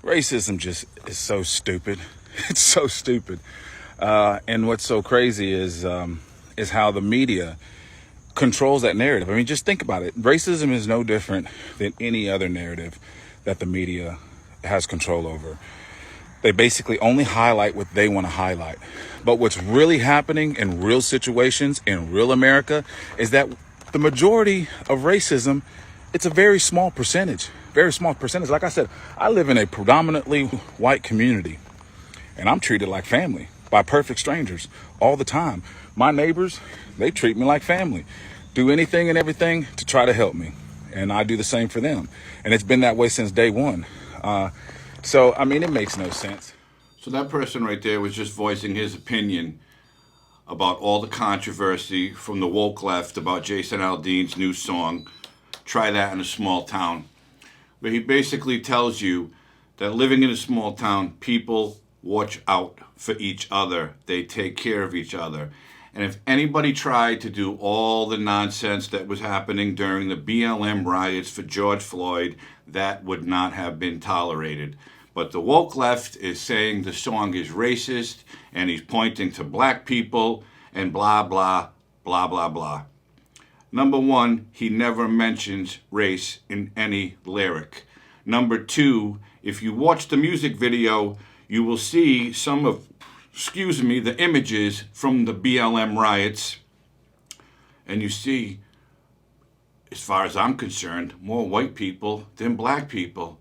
Racism just is so stupid. It's so stupid. And what's so crazy is how the media controls that narrative. I mean, just think about it. Racism is no different than any other narrative that the media has control over. They basically only highlight what they want to highlight. But what's really happening in real situations in real America is that the majority of racism, it's a very small percentage. Very small percentage. Like I said, I live in a predominantly white community, and I'm treated like family by perfect strangers all the time. My neighbors, they treat me like family, do anything and everything to try to help me, and I do the same for them. And it's been that way since day one. So, I mean, it makes no sense. So that person right there was just voicing his opinion about all the controversy from the woke left about Jason Aldean's new song, Try That in a Small Town, where he basically tells you that living in a small town, people watch out for each other. They take care of each other. And if anybody tried to do all the nonsense that was happening during the BLM riots for George Floyd, that would not have been tolerated. But the woke left is saying the song is racist, and he's pointing to black people, and blah, blah, blah, blah, blah. Number one, he never mentions race in any lyric. Number two, if you watch the music video, you will see some of, the images from the BLM riots. And you see, as far as I'm concerned, more white people than black people.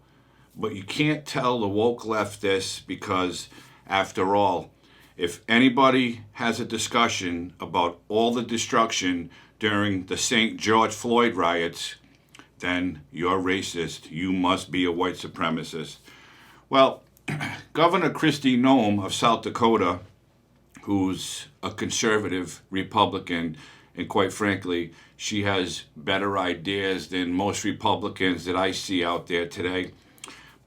But you can't tell the woke left this because, after all, if anybody has a discussion about all the destruction during the St. George Floyd riots, then you're racist. You must be a white supremacist. Well, Governor Kristi Noem of South Dakota, who's a conservative Republican, and quite frankly, she has better ideas than most Republicans that I see out there today.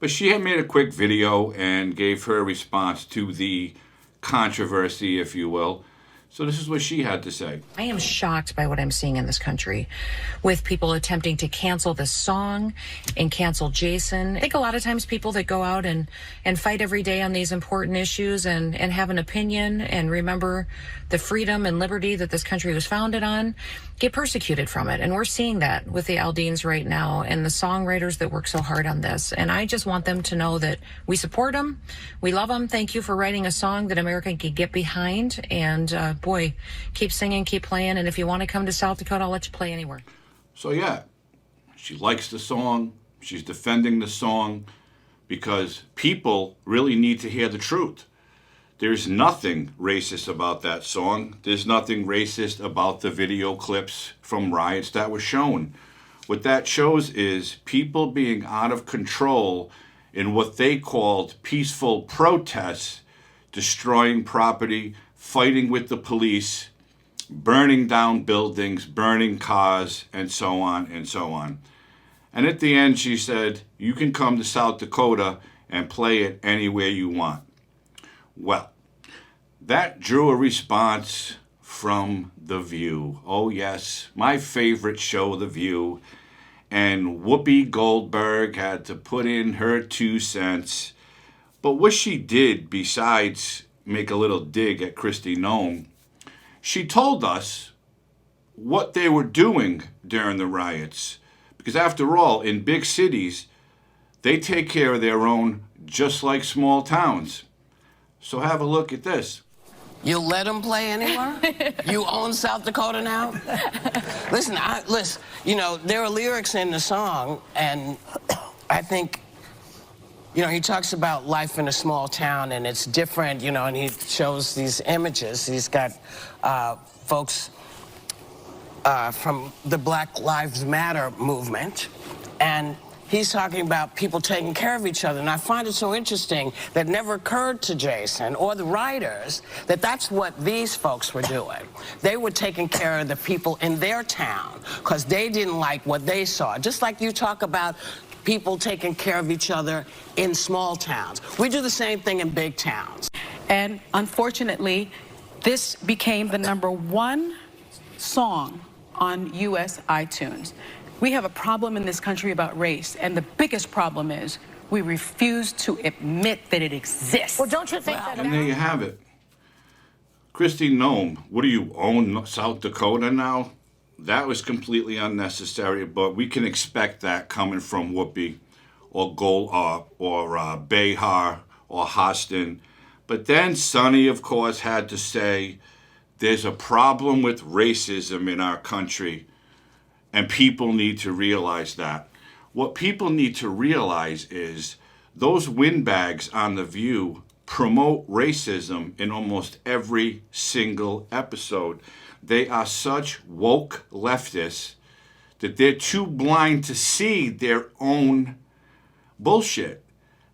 But she had made a quick video and gave her response to the controversy, if you will. So this is what she had to say. I am shocked by what I'm seeing in this country with people attempting to cancel this song and cancel Jason. I think a lot of times people that go out and fight every day on these important issues and have an opinion and remember the freedom and liberty that this country was founded on get persecuted from it. And we're seeing that with the Aldeans right now and the songwriters that work so hard on this. And I just want them to know that we support them. We love them. Thank you for writing a song that America can get behind. And boy, keep singing, keep playing. And if you want to come to South Dakota, I'll let you play anywhere. So yeah, she likes the song. She's defending the song because people really need to hear the truth. There's nothing racist about that song. There's nothing racist about the video clips from riots that were shown. What that shows is people being out of control in what they called peaceful protests, destroying property, fighting with the police, burning down buildings, burning cars, and so on and so on. And at the end, she said, you can come to South Dakota and play it anywhere you want. Well, that drew a response from The View. Oh yes, my favorite show, The View. And Whoopi Goldberg had to put in her 2 cents. But what she did, besides make a little dig at Kristi Noem, she told us what they were doing during the riots. Because after all, in big cities, they take care of their own just like small towns. So have a look at this. You'll let them play anywhere? You own South Dakota now? Listen, you know, there are lyrics in the song, and I think, you know, he talks about life in a small town, and it's different, you know, and he shows these images. He's got folks from the Black Lives Matter movement, and he's talking about people taking care of each other. And I find it so interesting that it never occurred to Jason or the writers that that's what these folks were doing. They were taking care of the people in their town because they didn't like what they saw. Just like you talk about people taking care of each other in small towns. We do the same thing in big towns. And unfortunately, this became the #1 song on US iTunes. We have a problem in this country about race, and the biggest problem is We refuse to admit that it exists. Well, don't you think that? And there you have it. Christy Nome, what do you own, South Dakota now? That was completely unnecessary, but we can expect that coming from Whoopi or Behar or Hostin. But then Sonny, of course, had to say, there's a problem with racism in our country, and people need to realize that. What people need to realize is those windbags on The View promote racism in almost every single episode. They are such woke leftists that they're too blind to see their own bullshit.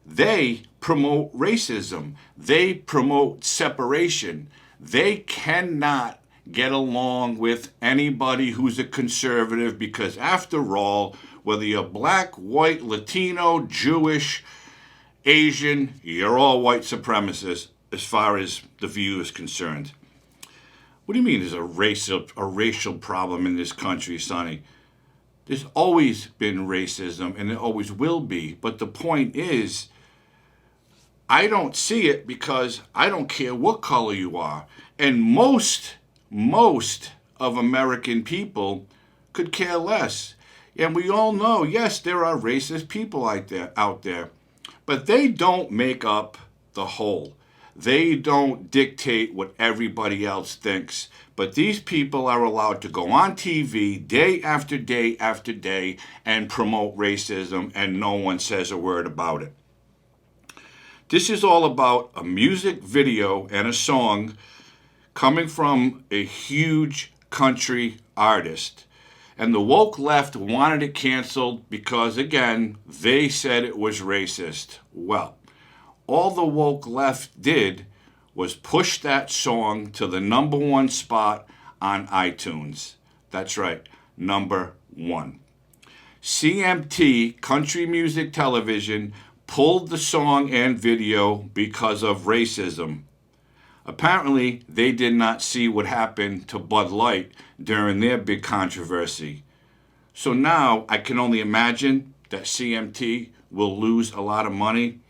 They promote racism. They promote separation. They cannot get along with anybody who's a conservative because, after all, whether you're black, white, Latino, Jewish, Asian, you're all white supremacists as far as The View is concerned. What do you mean there's a racial problem in this country, Sonny? There's always been racism, and there always will be. But the point is, I don't see it because I don't care what color you are. And most of American people could care less. And we all know, yes, there are racist people out there, but they don't make up the whole. They don't dictate what everybody else thinks. But these people are allowed to go on TV day after day after day and promote racism, and no one says a word about it. This is all about a music video and a song coming from a huge country artist. And the woke left wanted it canceled because, again, they said it was racist. Well, all the woke left did was push that song to the #1 spot on iTunes. That's right, #1. CMT, Country Music Television, pulled the song and video because of racism. Apparently, they did not see what happened to Bud Light during their big controversy. So now I can only imagine that CMT will lose a lot of money.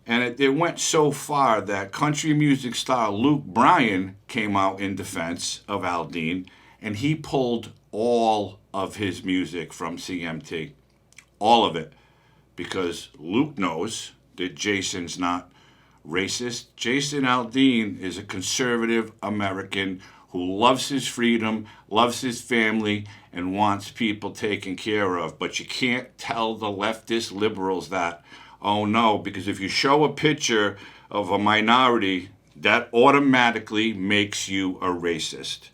And it went so far that country music star Luke Bryan came out in defense of Aldean, and he pulled all of his music from CMT. All of it. Because Luke knows that Jason's not racist. Jason Aldean is a conservative American who loves his freedom, loves his family, and wants people taken care of. But you can't tell the leftist liberals that. Oh no, because if you show a picture of a minority, that automatically makes you a racist.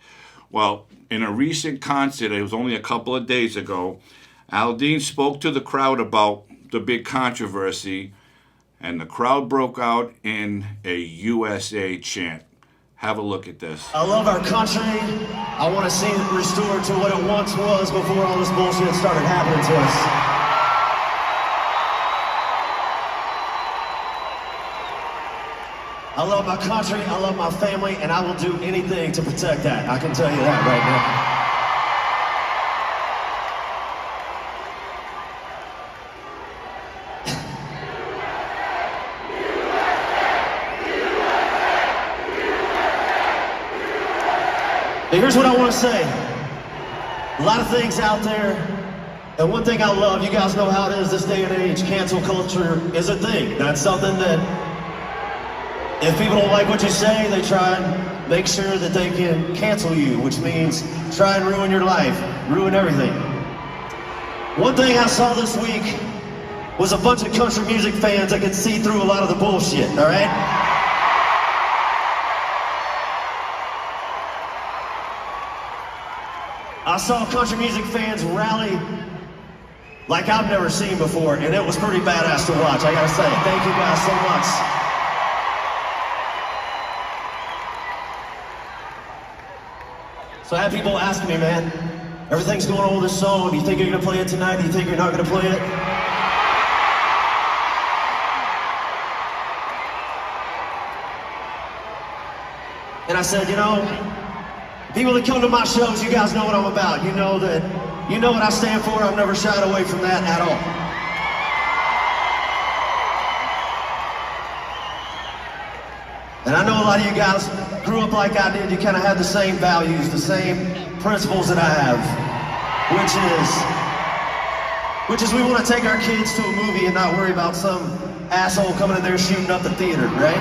Well, in a recent concert, it was only a couple of days ago, Aldean spoke to the crowd about the big controversy, and the crowd broke out in a USA chant. Have a look at this. I love our country. I want to see it restored to what it once was before all this bullshit started happening to us. I love my country, I love my family, and I will do anything to protect that. I can tell you that right now. But here's what I want to say. A lot of things out there, and one thing I love, you guys know how it is this day and age, cancel culture is a thing. That's something that if people don't like what you say, they try and make sure that they can cancel you, which means try and ruin your life, ruin everything. One thing I saw this week was a bunch of country music fans that could see through a lot of the bullshit, all right? I saw country music fans rally like I've never seen before, and it was pretty badass to watch, I gotta say. Thank you guys so much. So I had people asking me, man, everything's going on with this song. Do you think you're going to play it tonight? Do you think you're not going to play it? And I said, you know, people that come to my shows, you guys know what I'm about. You know what I stand for. I've never shied away from that at all. And I know a lot of you guys grew up like I did. You kind of had the same values, the same principles that I have, which is we want to take our kids to a movie and not worry about some asshole coming in there shooting up the theater, right?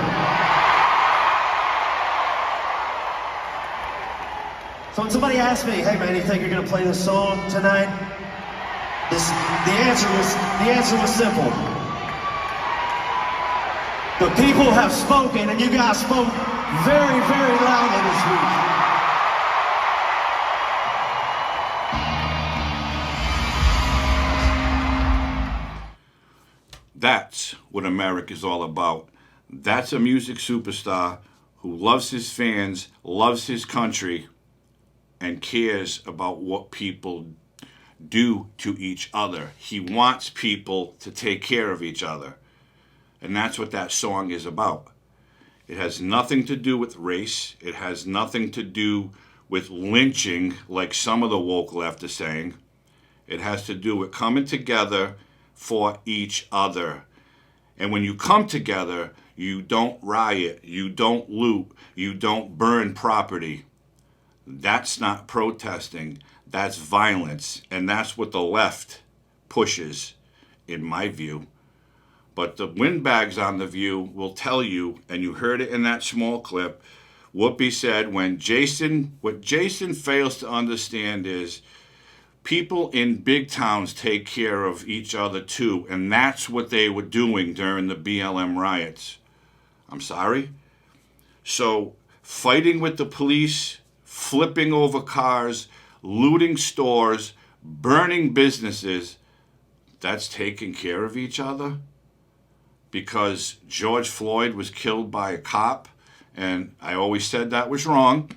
So when somebody asks me, hey man, you think you're gonna play this song tonight? The answer was simple. The people have spoken, and you guys spoke very, very loudly this week. That's what America's all about. That's a music superstar who loves his fans, loves his country, and cares about what people do to each other. He wants people to take care of each other. And that's what that song is about. It has nothing to do with race. It has nothing to do with lynching, like some of the woke left are saying. It has to do with coming together for each other. And when you come together, you don't riot, you don't loot, you don't burn property. That's not protesting. That's violence. And that's what the left pushes, in my view. But the windbags on The View will tell you, and you heard it in that small clip, Whoopi said what Jason fails to understand is people in big towns take care of each other too, and that's what they were doing during the BLM riots. I'm sorry? So fighting with the police, flipping over cars, looting stores, burning businesses, that's taking care of each other? Because George Floyd was killed by a cop, and I always said that was wrong,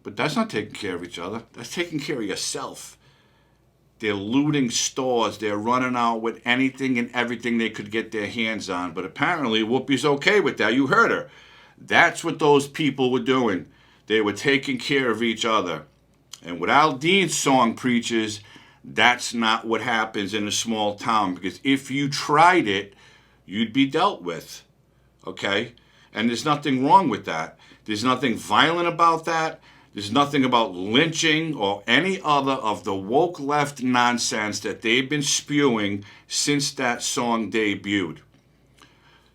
but that's not taking care of each other. That's taking care of yourself. They're looting stores. They're running out with anything and everything they could get their hands on, but apparently Whoopi's okay with that. You heard her. That's what those people were doing. They were taking care of each other. And what Aldean's song preaches, that's not what happens in a small town, because if you tried it, you'd be dealt with, okay? And there's nothing wrong with that. There's nothing violent about that. There's nothing about lynching or any other of the woke left nonsense that they've been spewing since that song debuted.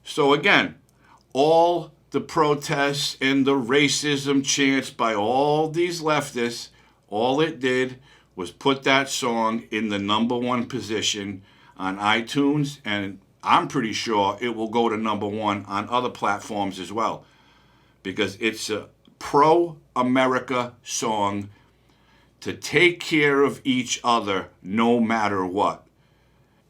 So again, all the protests and the racism chants by all these leftists, all it did was put that song in the #1 position on iTunes, and I'm pretty sure it will go to #1 on other platforms as well, because it's a pro-America song to take care of each other no matter what.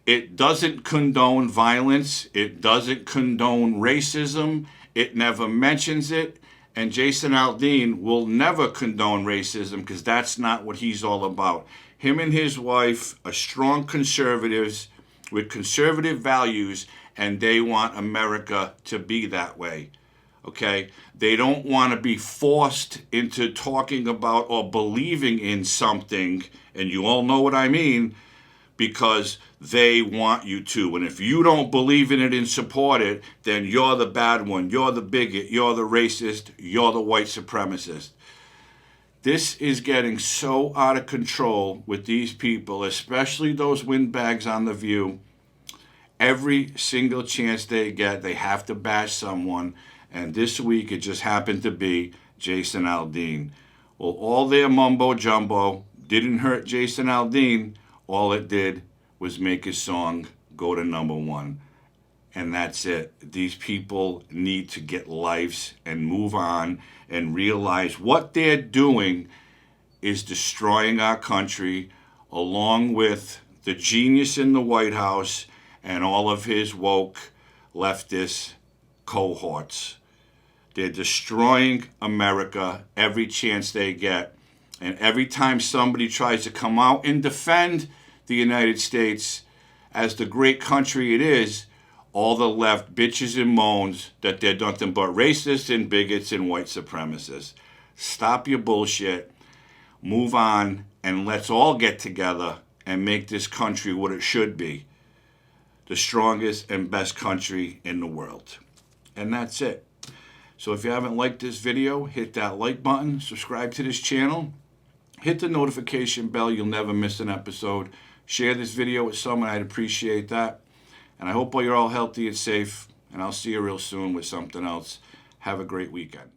It doesn't condone violence. It doesn't condone racism. It never mentions it. And Jason Aldean will never condone racism, because that's not what he's all about. Him and his wife are strong conservatives with conservative values, and they want America to be that way, okay? They don't want to be forced into talking about or believing in something, and you all know what I mean, because they want you to. And if you don't believe in it and support it, then you're the bad one, you're the bigot, you're the racist, you're the white supremacist. This is getting so out of control with these people, especially those windbags on The View. Every single chance they get, they have to bash someone. And this week, it just happened to be Jason Aldean. Well, all their mumbo-jumbo didn't hurt Jason Aldean. All it did was make his song go to #1. And that's it. These people need to get lives and move on and realize what they're doing is destroying our country, along with the genius in the White House and all of his woke leftist cohorts. They're destroying America every chance they get. And every time somebody tries to come out and defend the United States as the great country it is, all the left bitches and moans that they're nothing but racists and bigots and white supremacists. Stop your bullshit, move on, and let's all get together and make this country what it should be. The strongest and best country in the world. And that's it. So if you haven't liked this video, hit that like button, subscribe to this channel, hit the notification bell, you'll never miss an episode. Share this video with someone, I'd appreciate that. And I hope you're all healthy and safe, and I'll see you real soon with something else. Have a great weekend.